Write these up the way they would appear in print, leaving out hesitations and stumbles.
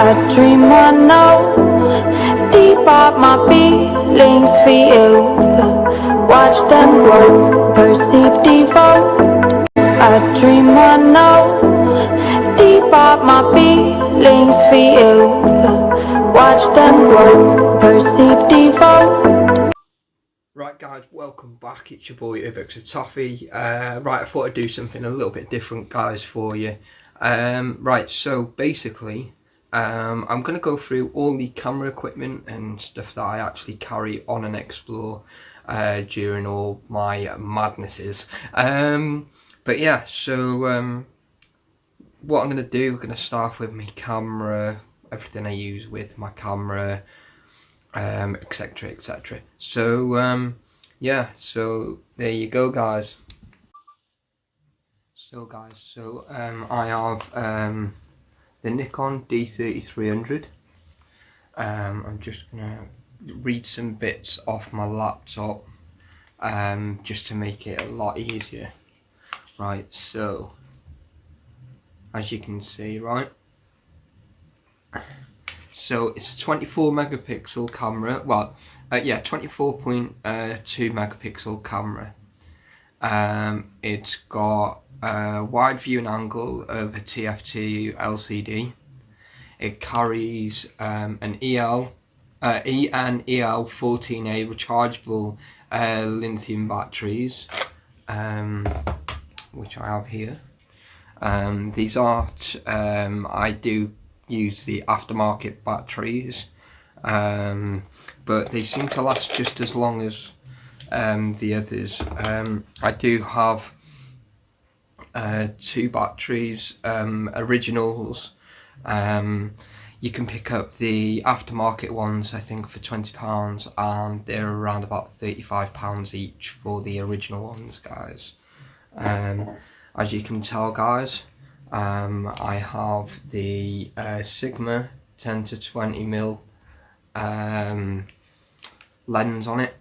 I dream I know deep up my feelings for you. Watch them grow, perceive, devote. I dream I know deep up my feelings for you. Watch them grow, perceive, devote. Right guys, welcome back. It's your boy Ubix Toffee. Right, I thought I'd do something a little bit different, guys, for you. Right, so basically, I'm going to go through all the camera equipment and stuff that I actually carry on and explore during all my madnesses. But yeah, so what I'm going to do, we're going to start with my camera, everything I use with my camera, etc, etc. So yeah, so there you go, guys. So I have the Nikon D300. I'm just gonna read some bits off my laptop just to make it a lot easier. Right, so as you can see, right, so it's a 24 megapixel camera. Well, yeah, 24.2 megapixel camera. It's got a wide viewing angle of a TFT LCD. It carries an EL 14A rechargeable lithium batteries, which I have here. These aren't, I do use the aftermarket batteries, but they seem to last just as long as the others. I do have two batteries, originals. You can pick up the aftermarket ones, I think, for £20, and they're around about £35 each for the original ones, guys. As you can tell, guys, I have the Sigma 10 to 20mm lens on it,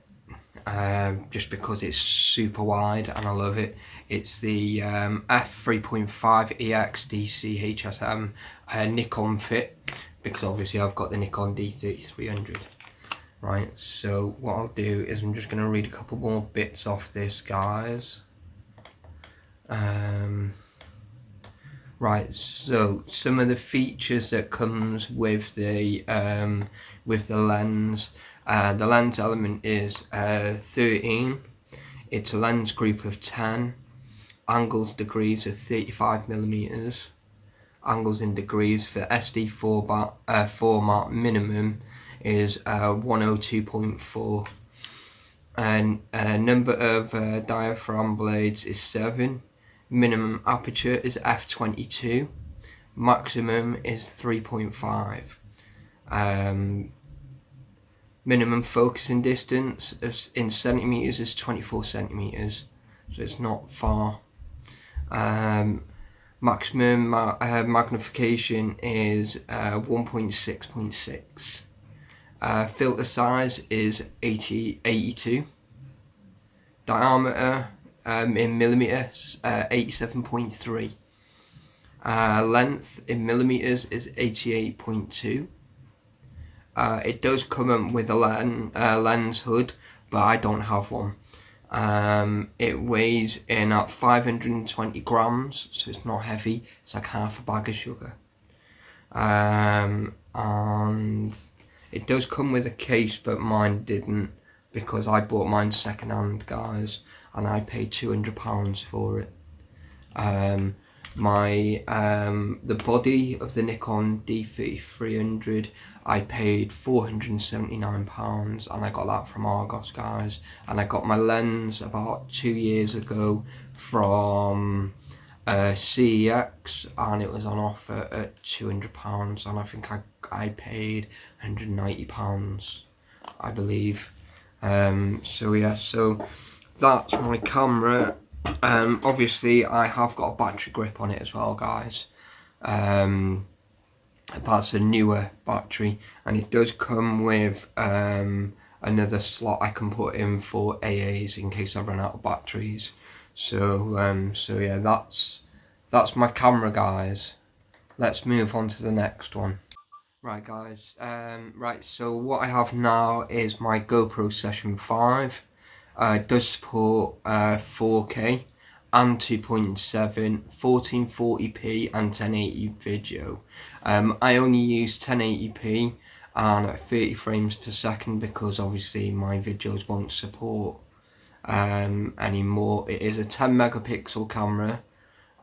just because it's super wide and I love it. It's the f3.5 EX DC HSM Nikon fit, because obviously I've got the Nikon D300. Right, so what I'll do is I'm just going to read a couple more bits off this, guys. Right, so some of the features that comes with the lens. The lens element is 13. It's a lens group of 10. Angles degrees of 35mm. Angles in degrees for SD format minimum is 102.4. And number of diaphragm blades is 7. Minimum aperture is f22. Maximum is 3.5. Minimum focusing distance in centimeters is 24 centimeters, so it's not far. Maximum magnification is 1.6.6. Filter size is 82. Diameter in millimeters, 87.3. Length in millimeters is 88.2. It does come with a lens hood, but I don't have one. It weighs in at 520 grams, so it's not heavy. It's like half a bag of sugar. And it does come with a case, but mine didn't, because I bought mine second hand, guys, and I paid £200 for it. The body of the Nikon D300, I paid £479, and I got that from Argos, guys. And I got my lens about 2 years ago from CEX, and it was on offer at £200, and I think I paid £190, I believe. So yeah, so that's my camera. Obviously I have got a battery grip on it as well, guys. That's a newer battery, and it does come with another slot I can put in for AAs in case I run out of batteries. So yeah, that's my camera, guys. Let's move on to the next one. Right guys, right, so what I have now is my GoPro Session 5. It does support 4K and 2.7, 1440p and 1080 video. I only use 1080p and at 30 frames per second because obviously my videos won't support anymore. It is a 10 megapixel camera.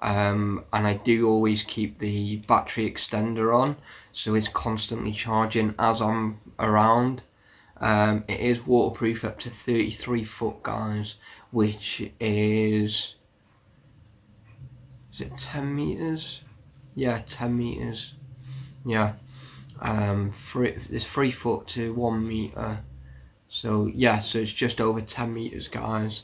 And I do always keep the battery extender on, so it's constantly charging as I'm around. It is waterproof up to 33 foot, guys, which is it 10 meters? Yeah, 10 meters. Yeah, it's 3 foot to 1 meter. So yeah, so it's just over 10 meters, guys.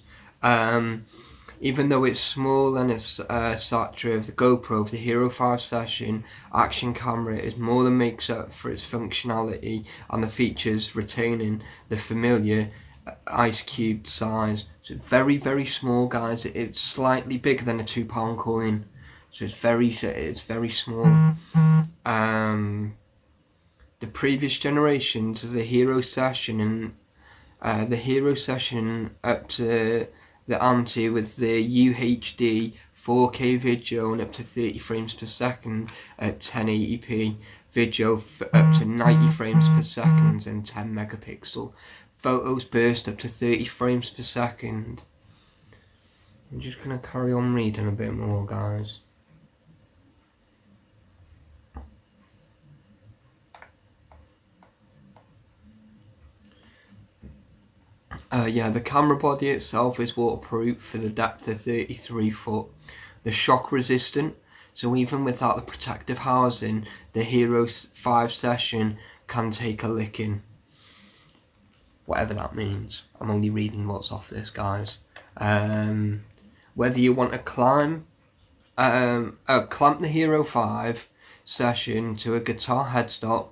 Even though it's small and it's stature of the GoPro, the Hero 5 Session action camera is more than makes up for its functionality and the features, retaining the familiar ice cube size. So it's very, very small, guys. It's slightly bigger than a £2 coin, so it's very small. The previous generations of the Hero Session and the Hero Session up to the ante with the UHD 4K video and up to 30 frames per second at 1080p video up to 90 frames per second and 10 megapixel. Photos burst up to 30 frames per second. I'm just going to carry on reading a bit more, guys. Yeah, the camera body itself is waterproof for the depth of 33 foot. The shock resistant, so even without the protective housing, the Hero 5 Session can take a licking. Whatever that means. I'm only reading what's off this, guys. Whether you want to clamp the Hero 5 Session to a guitar headstock,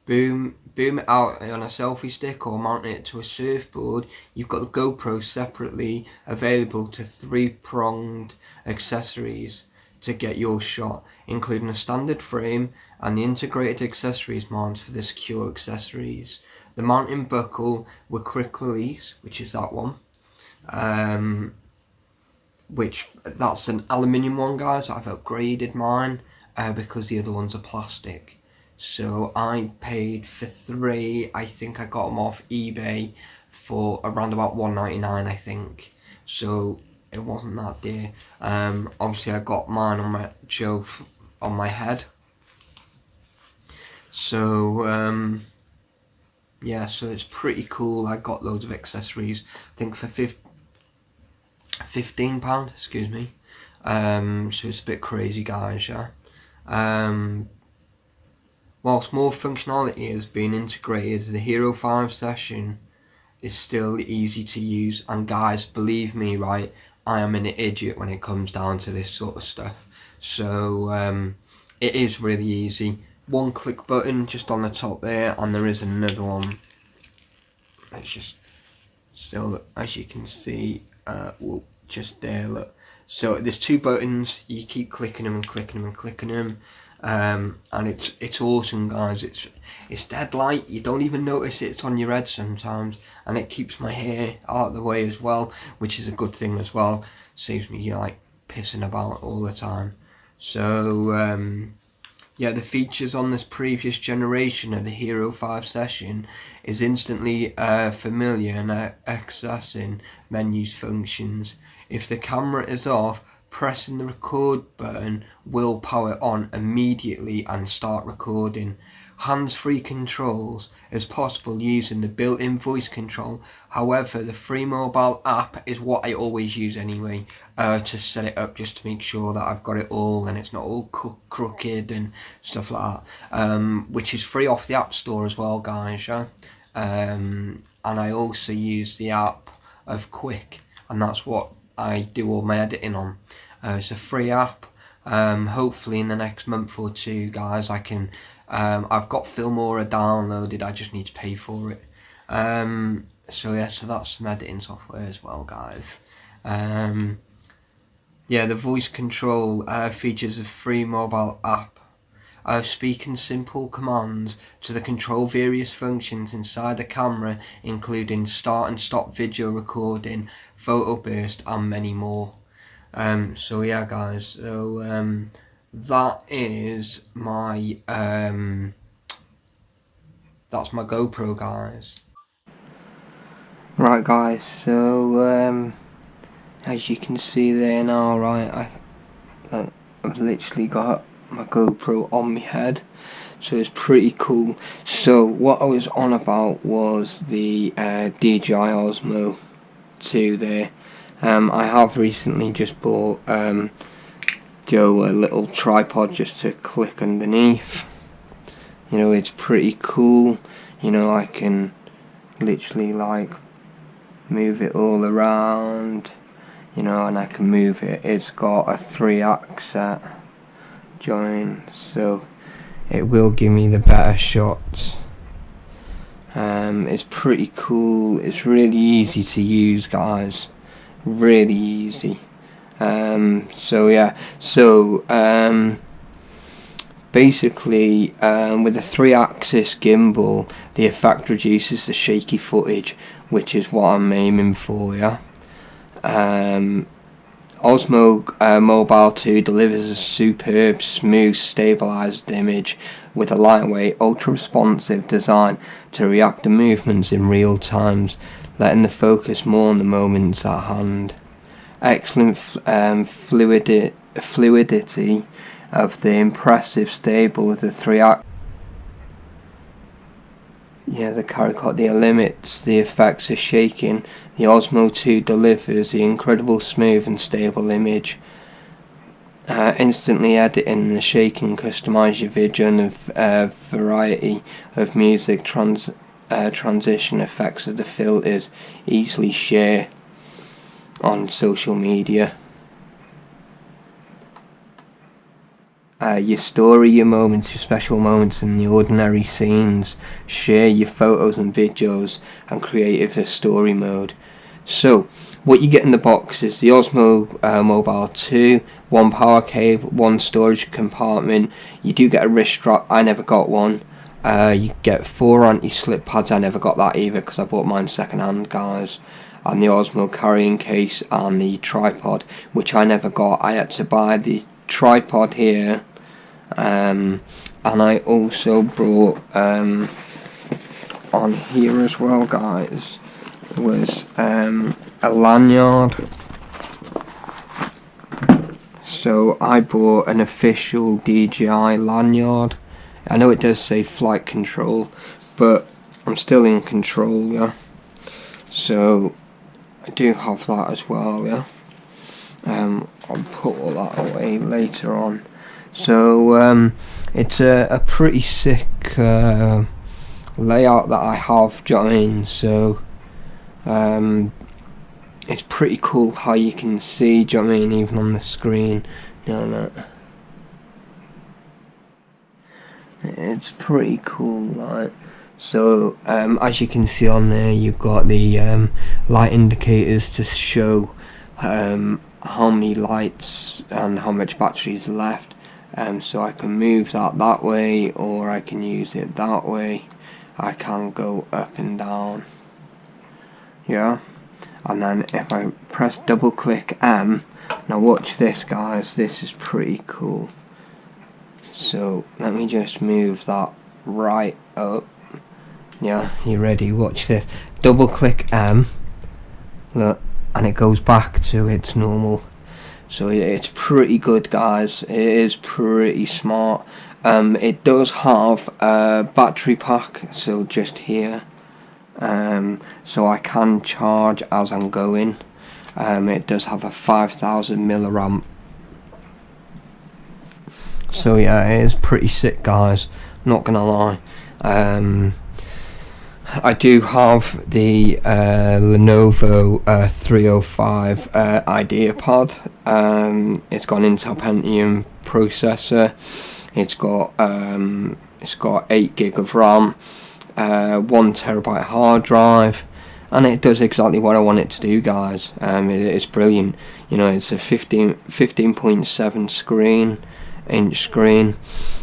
boom it out on a selfie stick or mount it to a surfboard, you've got the GoPro separately available to 3-pronged accessories to get your shot, including a standard frame and the integrated accessories mount for the secure accessories. The mounting buckle with quick release, which is that one, that's an aluminium one, guys. I've upgraded mine because the other ones are plastic. So I paid for 3. I think I got them off eBay for around about $1.99, I think. So it wasn't that dear. Obviously I got mine on my head. So yeah, so it's pretty cool. I got loads of accessories. I think for £15, excuse me. So it's a bit crazy, guys. Yeah. Whilst more functionality has been integrated, the Hero 5 Session is still easy to use, and guys, believe me, right, I am an idiot when it comes down to this sort of stuff. So it is really easy. One click button just on the top there, and there is another one. Let's just, so as you can see, just there, look. So there's 2 buttons, you keep clicking them and clicking them and clicking them. And it's awesome, guys. It's dead light. You don't even notice it's on your head sometimes, and it keeps my hair out of the way as well, which is a good thing as well. Saves me like pissing about all the time. So yeah, the features on this previous generation of the Hero 5 Session is instantly familiar and accessing menus functions. If the camera is off, pressing the record button will power it on immediately and start recording. Hands-free controls is possible using the built-in voice control. However, the free mobile app is what I always use anyway, to set it up, just to make sure that I've got it all and it's not all crooked and stuff like that, which is free off the App Store as well, guys. Yeah? And I also use the app of Quick, and that's what I do all my editing on. It's a free app. Hopefully in the next month or 2, guys, I can. I've got Filmora downloaded. I just need to pay for it. So yeah, so that's some editing software as well, guys. Yeah, the voice control features a free mobile app speaking simple commands to control various functions inside the camera, including start and stop video recording, photo burst, and many more. So yeah guys, so that is my that's my GoPro, guys. Right guys, so as you can see there now, right, I've literally got my GoPro on my head, so it's pretty cool. So what I was on about was the DJI Osmo 2 there. I have recently just bought a little tripod just to click underneath. You know, it's pretty cool. You know, I can literally like move it all around, you know, and I can move it. It's got a 3-axis join, so it will give me the better shots. It's pretty cool. It's really easy to use, guys, really easy. So yeah, so basically with a 3-axis gimbal, the effect reduces the shaky footage, which is what I'm aiming for. Yeah. Osmo Mobile 2 delivers a superb, smooth, stabilized image with a lightweight, ultra-responsive design to react to movements in real times, letting the focus more on the moments at hand. Excellent fluidity of the impressive stable of the 3-axis. Yeah, the caricature limits the effects of shaking. The Osmo 2 delivers the incredible smooth and stable image. Instantly editing the shaking, customize your video, and a variety of music transition effects of the filters. Easily share on social media. Your story, your moments, your special moments, and the ordinary scenes. Share your photos and videos and creative story mode. So what you get in the box is the Osmo Mobile 2, 1 power cable, 1 storage compartment. You do get a wrist strap. I never got one. You get 4 anti-slip pads. I never got that either because I bought mine second hand, guys. And the Osmo carrying case and the tripod, which I never got. I had to buy the tripod here, and I also brought on here as well, guys, was a lanyard. So I bought an official DJI lanyard. I know it does say flight control, but I'm still in control, yeah. So I do have that as well, yeah. I'll put all that away later on. So it's a pretty sick layout that I have, do you know what I mean? So it's pretty cool how you can see, do you know what I mean, even on the screen, you know that. It's pretty cool, like. So as you can see on there, you've got the light indicators to show how many lights and how much battery is left. So I can move that way, or I can use it that way. I can go up and down, yeah. And then if I press double click M, now watch this, guys, this is pretty cool. So let me just move that right up. Yeah, you ready? Watch this. Double click M, look, and it goes back to its normal. So it's pretty good, guys. It is pretty smart. It does have a battery pack, so just here, so I can charge as I'm going. It does have a 5,000 milliamp. So yeah, it is pretty sick, guys, not gonna lie. I do have the Lenovo 305 IdeaPad. It's got an Intel Pentium processor. It's got 8 gig of RAM, 1 terabyte hard drive, and it does exactly what I want it to do, guys. It's brilliant. You know, it's a 15.7 screen. inch screen.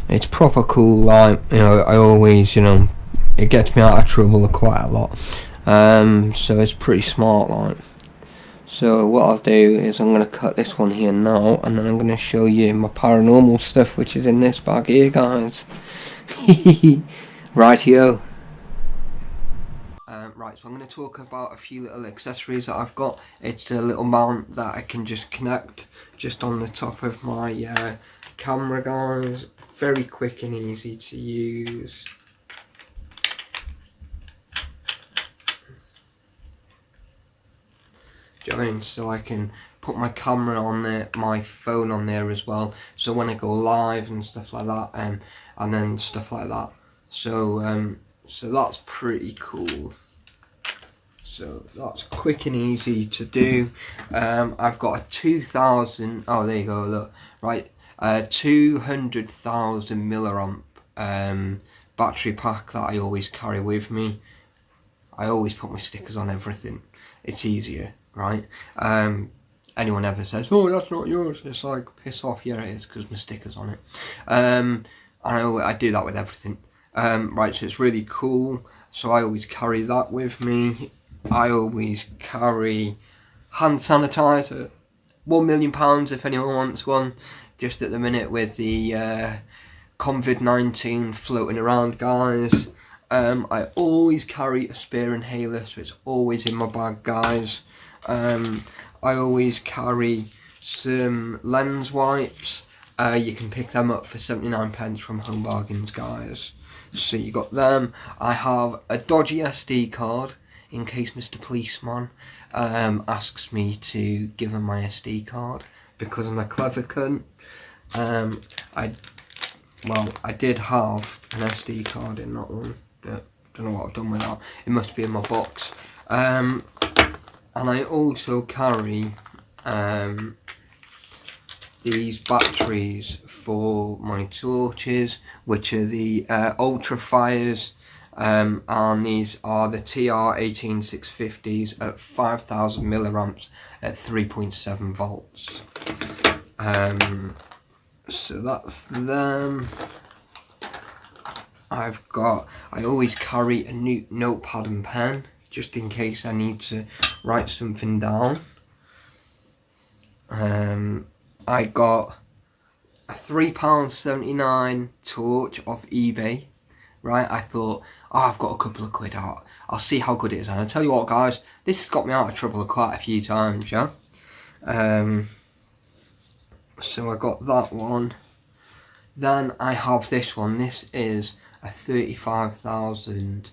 It's proper cool, like, you know, I always, you know, it gets me out of trouble quite a lot. So it's pretty smart, like. So what I'll do is I'm going to cut this one here now, and then I'm going to show you my paranormal stuff, which is in this bag here, guys. Rightio. Right, so I'm going to talk about a few little accessories that I've got. It's a little mount that I can just connect just on the top of my camera, guys. Very quick and easy to use. So I can put my camera on there, my phone on there as well, so when I go live and stuff like that, and then stuff like that. So so that's pretty cool. So that's quick and easy to do. I've got a 2,000. Oh, there you go. Look, right, 200,000 milliamp battery pack that I always carry with me. I always put my stickers on everything. It's easier, right? Anyone ever says, "Oh, that's not yours," it's like, piss off. Yeah, it is, because my sticker's on it. I do that with everything. Right, so it's really cool. So I always carry that with me. I always carry hand sanitizer, £1 million if anyone wants one. Just at the minute with the COVID-19 floating around, guys. I always carry a spare inhaler, so it's always in my bag, guys. I always carry some lens wipes. You can pick them up for 79p from Home Bargains, guys. So you got them. I have a dodgy SD card in case Mr. Policeman asks me to give him my SD card, because I'm a clever cunt. I did have an SD card in that one, but don't know what I've done with that. It must be in my box. And I also carry these batteries for my torches, which are the Ultra Fires, and these are the TR18650s at 5,000 milliamps at 3.7 volts. So that's them. I always carry a new notepad and pen, just in case I need to write something down. I got a £3.79 torch off eBay. Right, I thought, oh, I've got a couple of quid out, I'll see how good it is. And I tell you what, guys, this has got me out of trouble quite a few times, yeah. So I got that one. Then I have this one. This is a 35,000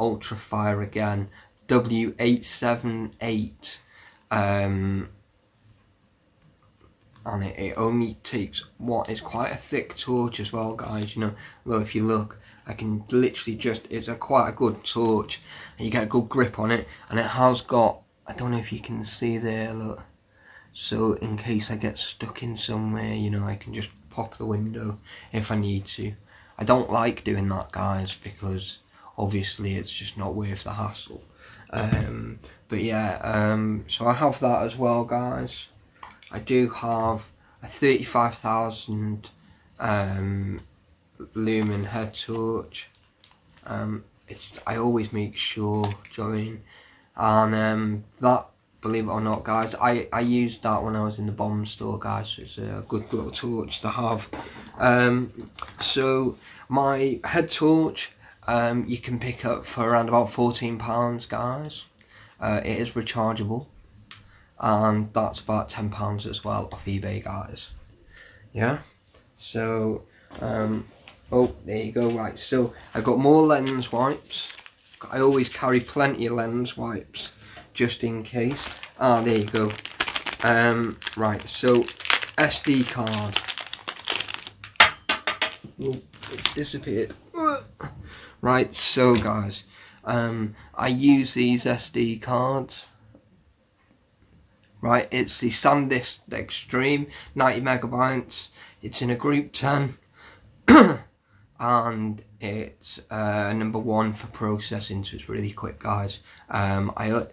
Ultra Fire again, W878, and it only takes what is quite a thick torch as well, guys. You know, look, if you look, I can literally just, it's quite a good torch, and you get a good grip on it, and it has got, I don't know if you can see there, look, so in case I get stuck in somewhere, you know, I can just pop the window if I need to. I don't like doing that, guys, because obviously it's just not worth the hassle. But yeah, so I have that as well, guys. I do have a 35,000 lumen head torch. I always make sure, do you know what I mean? And that, believe it or not, guys, I used that when I was in the bomb store, guys, so it's a good little torch to have. So my head torch, you can pick up for around about £14, guys. It is rechargeable, and that's about £10 as well off eBay, guys. Yeah, so oh, there you go. Right, so I got more lens wipes. I always carry plenty of lens wipes just in case. Ah, there you go. Right, so SD card. Oh, it's disappeared. Right, so guys, I use these SD cards. Right, it's the SanDisk Extreme, 90 megabytes. It's in a group 10, and it's number 1 for processing, so it's really quick, guys.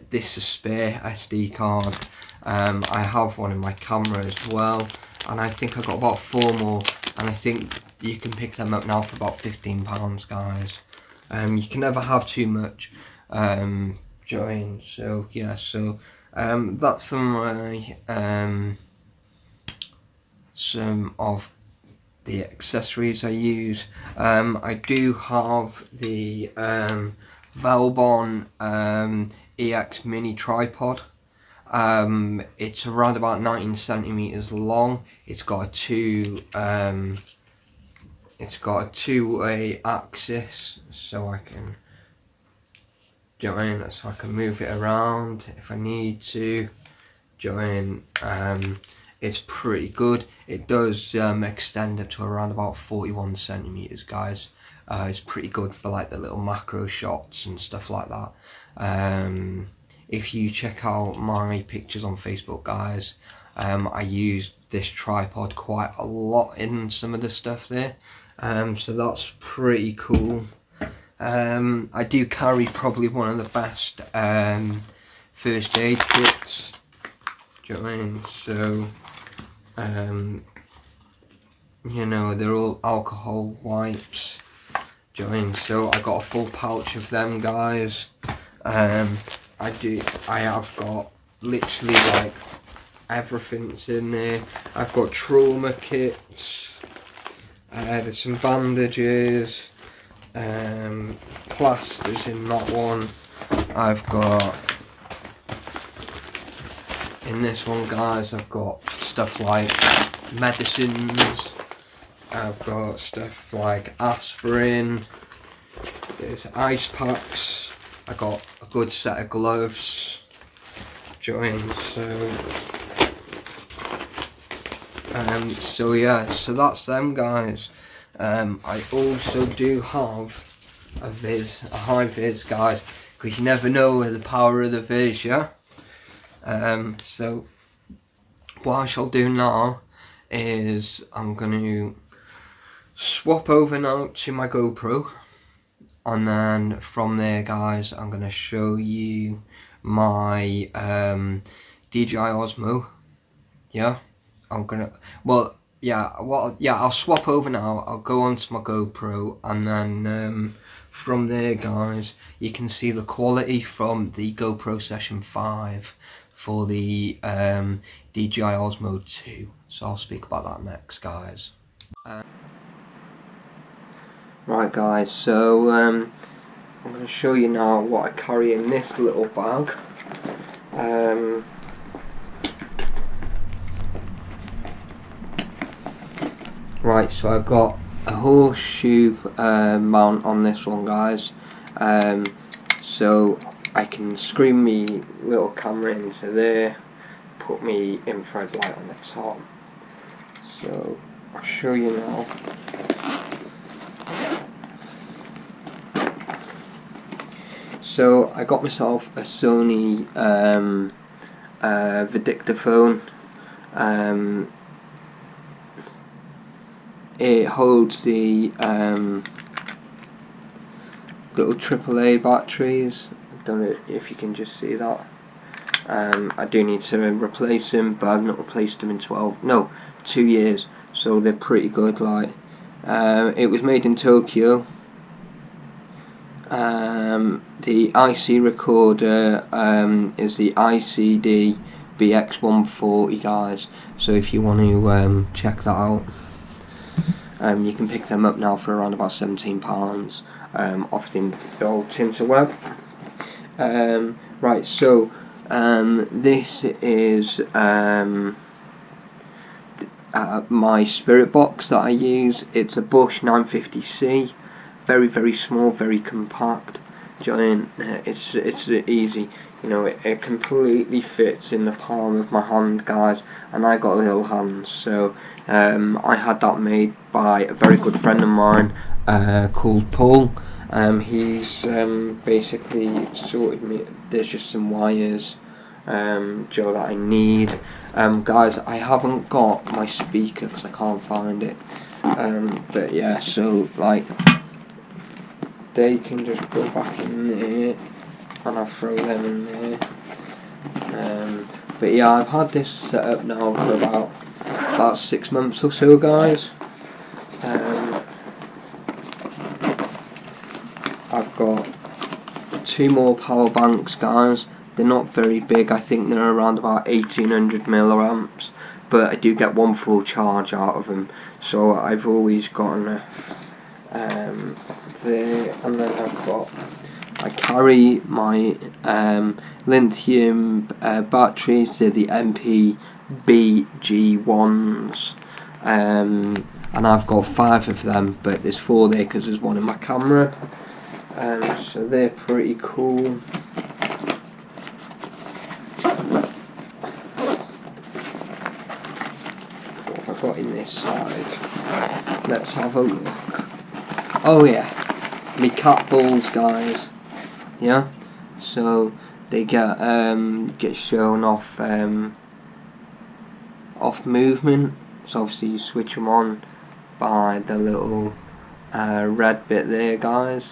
This is a spare SD card. I have one in my camera as well, and I think I got about 4 more, and I think you can pick them up now for about £15, guys. You can never have too much. Join. So yeah, so that's some of the accessories I use. I do have the Velbon EX mini tripod. It's around about 19 centimeters long. It's got a two-way axis, so I can join, so I can move it around if I need to. Join. It's pretty good. It does extend up to around about 41 centimeters, guys. It's pretty good for like the little macro shots and stuff like that. If you check out my pictures on Facebook, guys, I used this tripod quite a lot in some of the stuff there. So that's pretty cool. I do carry probably one of the best first aid kits. Do you know what I mean? So you know, they're all alcohol wipes. Do you know what I mean? So I got a full pouch of them, guys. I have got literally like everything's in there. I've got trauma kits. There's some bandages, plasters in that one. I've got in this one, guys, I've got stuff like medicines. I've got stuff like aspirin. There's ice packs. I got a good set of gloves. Join. So yeah, so that's them, guys. I also do have a high vis, guys, because you never know the power of the vis, yeah. So what I shall do now is I'm going to swap over now to my GoPro, and then from there, guys, I'm going to show you my DJI Osmo. Yeah, I'll swap over now. I'll go onto my GoPro, and then from there, guys, you can see the quality from the GoPro Session 5 for the DJI Osmo 2. So I'll speak about that next, guys. Right, guys, so I'm going to show you now what I carry in this little bag. Right, so I've got a horseshoe mount on this one, guys. So I can screen me little camera into there, put me infrared light on the top. So I'll show you now. So I got myself a Sony Vidictaphone. It holds the little AAA batteries. I don't know if you can just see that. I do need to replace them, but I've not replaced them in 2 years, so they're pretty good. Like, it was made in Tokyo. The IC recorder is the ICD BX140, guys, so if you want to check that out, you can pick them up now for around about £17 off the old Tinterweb. Right, so this is my spirit box that I use. It's a Bosch 950C, very small, very compact. Giant. It's easy, you know. It completely fits in the palm of my hand, guys, and I got little hands, so I had that made by a very good friend of mine called Paul. He's basically sorted me. There's just some wires, Joe, that I need. Guys, I haven't got my speaker because I can't find it. But yeah, so like, they can just go back in there, and I throw them in there. But yeah, I've had this set up now for about about 6 months or so, guys. I've got 2 more power banks, guys. They're not very big. I think they're around about 1800 milliamps, but I do get 1 full charge out of them, so I've always got enough there. And then I carry my lithium batteries. They're the MPBG ones, and I've got 5 of them, but there's 4 there because there's 1 in my camera. So they're pretty cool. What have I got in this side? Let's have a look. Oh yeah, me cat balls, guys. Yeah, so they get shown off movement. So obviously you switch them on by the little red bit there, guys.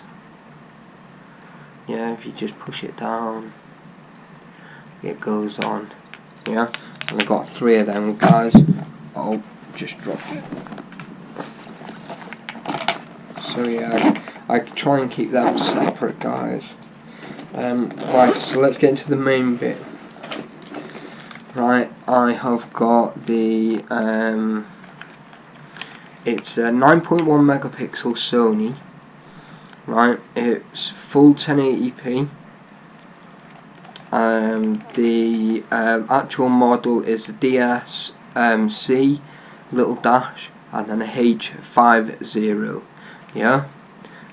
Yeah, if you just push it down, it goes on. Yeah, and I've got 3 of them, guys. I'll just drop it. So yeah, I try and keep them separate, guys. Right, so let's get into the main bit. Right, I have got the it's a 9.1 megapixel Sony. Right, it's full 1080p. The actual model is a DSC little dash and then a H50. Yeah,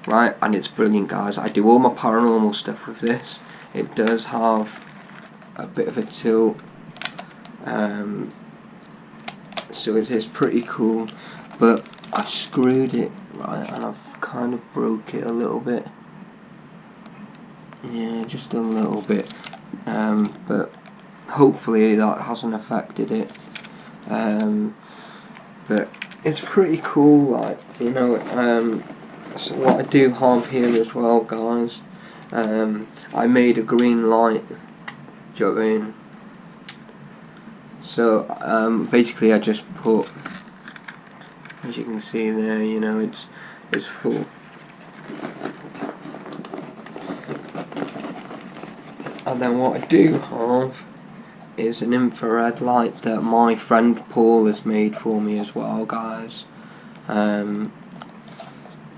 right, and it's brilliant, guys. I do all my paranormal stuff with this. It does have a bit of a tilt, so it is pretty cool, but I screwed it, right, and I've kind of broke it a little bit. Yeah, just a little bit, but hopefully that hasn't affected it. But it's pretty cool, like, you know. So what I do have here as well, guys, I made a green light. Do you know what I mean? So basically I just put, as you can see there, you know, it's full. And then what I do have is an infrared light that my friend Paul has made for me as well, guys.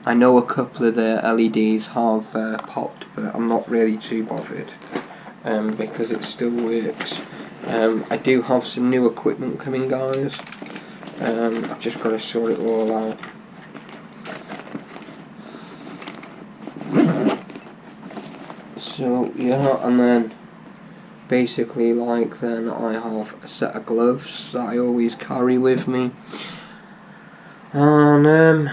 I know a couple of the LEDs have popped, but I'm not really too bothered, because it still works. I do have some new equipment coming, guys. I've just got to sort it all out. So yeah, and then basically, like, then I have a set of gloves that I always carry with me, and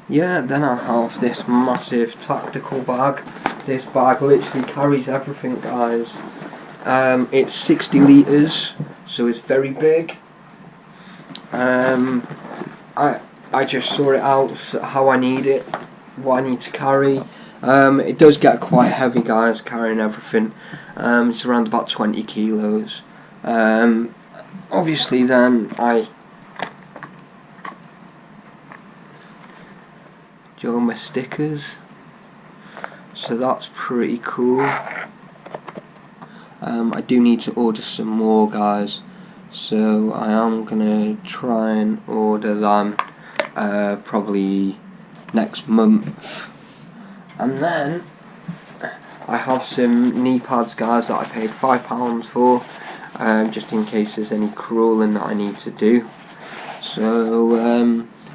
yeah, then I have this massive tactical bag. This bag literally carries everything, guys. It's 60 litres, so it's very big. I just sort it out how I need it, what I need to carry. It does get quite heavy, guys, carrying everything. It's around about 20 kilos. Obviously then I do my stickers, so that's pretty cool. I do need to order some more, guys, so I am gonna try and order them probably next month. And then I have some knee pads, guys, that I paid £5 for, just in case there's any crawling that I need to do. So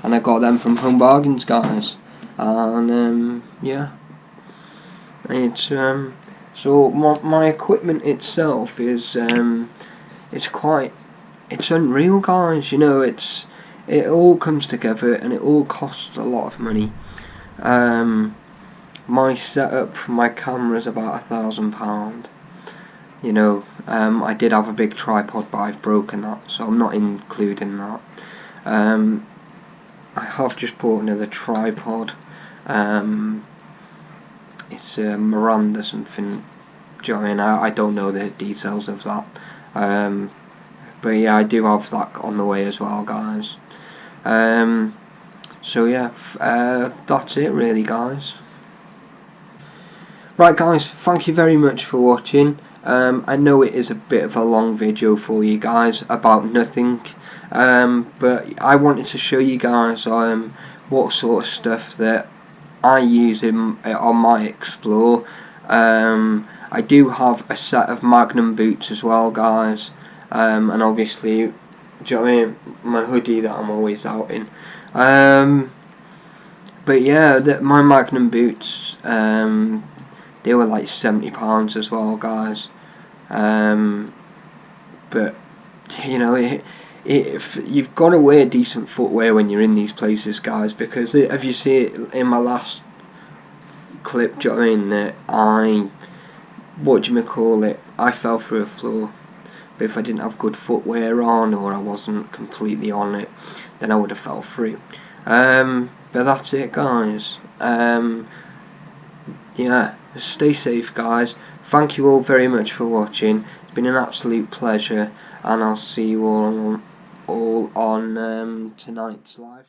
and I got them from Home Bargains, guys, and yeah, it's so my equipment itself is it's unreal, guys. You know, it all comes together and it all costs a lot of money. My setup for my camera is about £1,000. You know, I did have a big tripod, but I've broken that, so I'm not including that. I have just bought another tripod. It's a Miranda something. Do you know what I mean? I don't know the details of that. But yeah, I do have that on the way as well, guys. So yeah, that's it really, guys. Right guys, thank you very much for watching. I know it is a bit of a long video for you guys about nothing, but I wanted to show you guys what sort of stuff that I use on my Explore. I do have a set of Magnum boots as well, guys, and obviously, do you know what I mean, my hoodie that I'm always out in. But yeah, my Magnum boots, they were like £70 as well, guys. But you know, if you've got to wear decent footwear when you're in these places, guys, because if you see it in my last clip, do you know what I mean, that I fell through a floor. But if I didn't have good footwear on, or I wasn't completely on it, then I would have fell through. But that's it, guys. Yeah, stay safe, guys. Thank you all very much for watching. It's been an absolute pleasure, and I'll see you all on tonight's live.